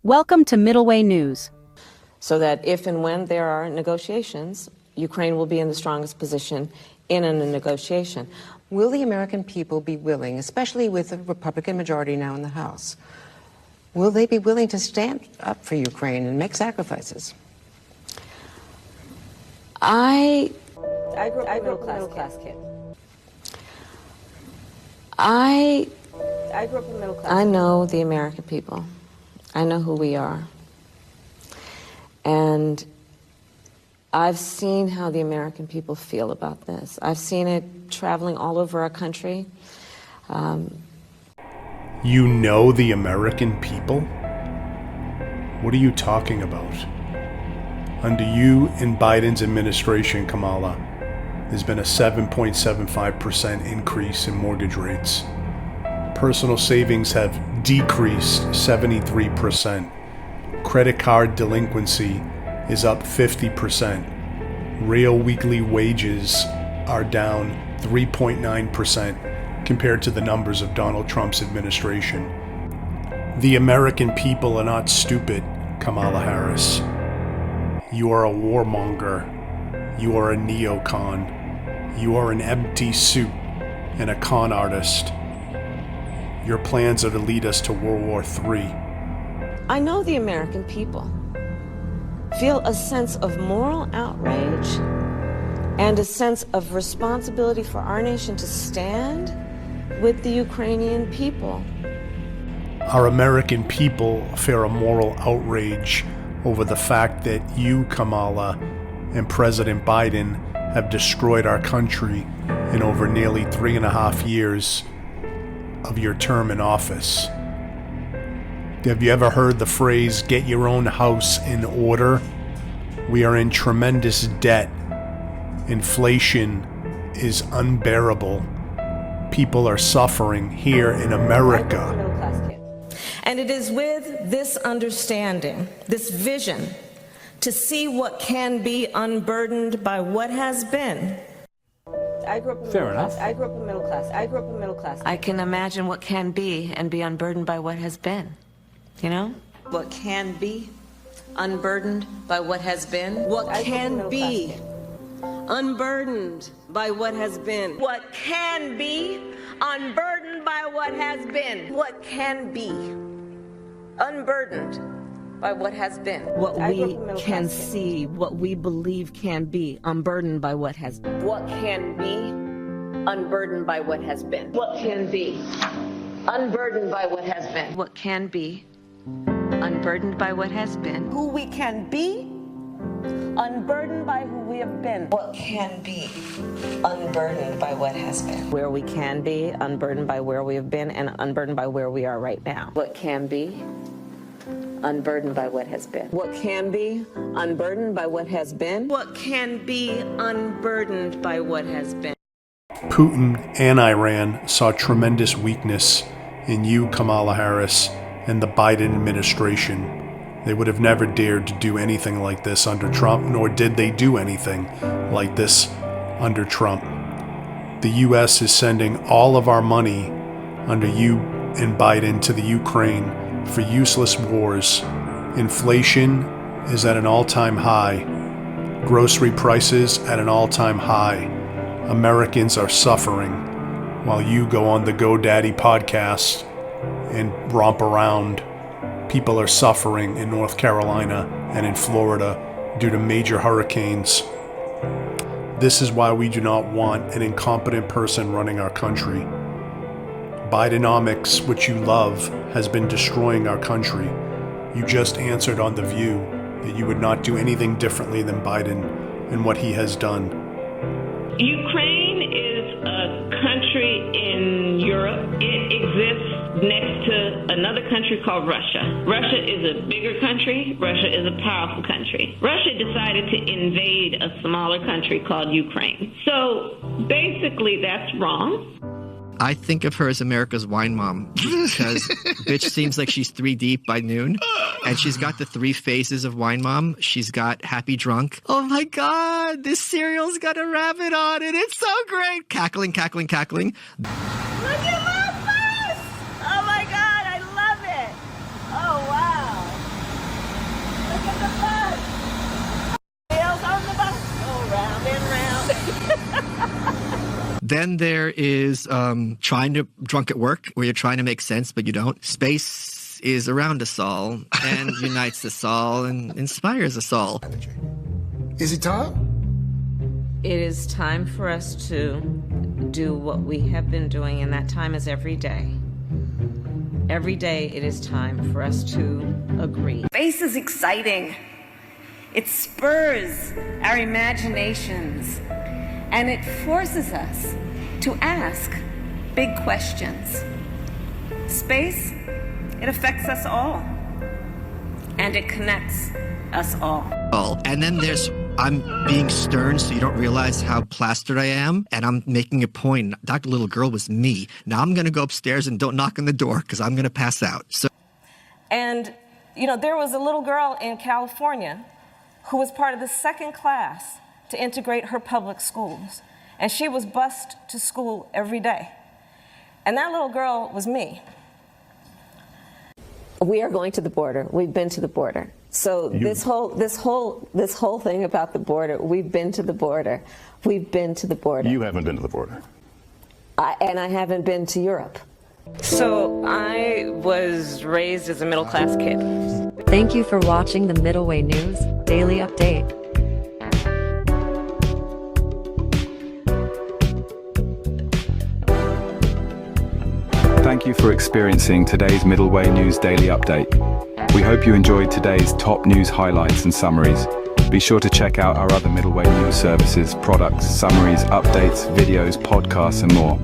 Welcome to Middleway News. So that if and when there are negotiations, Ukraine will be in the strongest position in a negotiation. Will the American people be willing, especially with a Republican majority now in the House, will they be willing to stand up for Ukraine and make sacrifices? I grew up a middle-class kid. I grew up a middle class. I know the American people. I know who we are. And I've seen how the American people feel about this. I've seen it traveling all over our country. You know the American people? What are you talking about? Under you and Biden's administration, Kamala, there's been a 7.75% increase in mortgage rates. Personal savings have decreased 73%. Credit card delinquency is up 50%. Real weekly wages are down 3.9% compared to the numbers of Donald Trump's administration. The American people are not stupid, Kamala Harris. You are a warmonger. You are a neocon. You are an empty suit and a con artist. Your plans are to lead us to World War III. I know the American people feel a sense of moral outrage and a sense of responsibility for our nation to stand with the Ukrainian people. Our American people fear a moral outrage over the fact that you, Kamala, and President Biden have destroyed our country in over nearly 3.5 years of your term in office. Have you ever heard the phrase, get your own house in order? We are in tremendous debt. Inflation is unbearable. People are suffering here in America. And it is with this understanding, this vision, to see what can be unburdened by what has been. Fair enough. I grew up in middle class. I can imagine what can be and be unburdened by what has been. You know? What can be unburdened by what has been. What can be unburdened by what has been. What can be unburdened by what has been. What can be unburdened by what has been. What we can see, what we believe can be unburdened by what has been. What can be unburdened by what has been. What can be unburdened by what has been. What can be unburdened by what has been. Who we can be unburdened by who we have been. What can be unburdened by what has been. Where we can be unburdened by where we have been and unburdened by where we are right now. What can be unburdened by what has been. What can be unburdened by what has been. What can be unburdened by what has been. Putin and Iran saw tremendous weakness in you, Kamala Harris, and the Biden administration. They would have never dared to do anything like this under Trump, nor did they do anything like this under Trump. The U.S. is sending all of our money under you and Biden to the Ukraine for useless wars. Inflation is at an all-time high. Grocery prices at an all-time high. Americans are suffering while you go on the GoDaddy podcast and romp around. People are suffering in North Carolina and in Florida due to major hurricanes. This is why we do not want an incompetent person running our country. Bidenomics, which you love, has been destroying our country. You just answered on The View that you would not do anything differently than Biden and what he has done. Ukraine is a country in Europe. It exists next to another country called Russia. Russia is a bigger country. Russia is a powerful country. Russia decided to invade a smaller country called Ukraine. So basically that's wrong. I think of her as America's wine mom because bitch seems like she's 3 deep by noon. And she's got the 3 faces of wine mom. She's got happy drunk. Oh my God, this cereal's got a rabbit on it. It's so great. Cackling, cackling, cackling. Look at my face! Oh my God, I love it. Oh wow. Then there is drunk at work, where you're trying to make sense, but you don't. Space is around us all and unites us all and inspires us all. Is it time? It is time for us to do what we have been doing, and that time is every day. Every day it is time for us to agree. Space is exciting. It spurs our imaginations, and it forces us to ask big questions. Space, it affects us all, and it connects us all. And then I'm being stern so you don't realize how plastered I am, and I'm making a point. Dr. Little Girl was me. Now I'm going to go upstairs and don't knock on the door because I'm going to pass out. So, And, there was a little girl in California who was part of the second class to integrate her public schools. And she was bused to school every day. And that little girl was me. We are going to the border. We've been to the border. So this whole thing about the border, we've been to the border. We've been to the border. You haven't been to the border. And I haven't been to Europe. So I was raised as a middle-class kid. Thank you for watching the Middle Way News Daily Update. Thank you for experiencing today's Middle Way News Daily Update. We hope you enjoyed today's top news highlights and summaries. Be sure to check out our other Middle Way News services, products, summaries, updates, videos, podcasts, and more.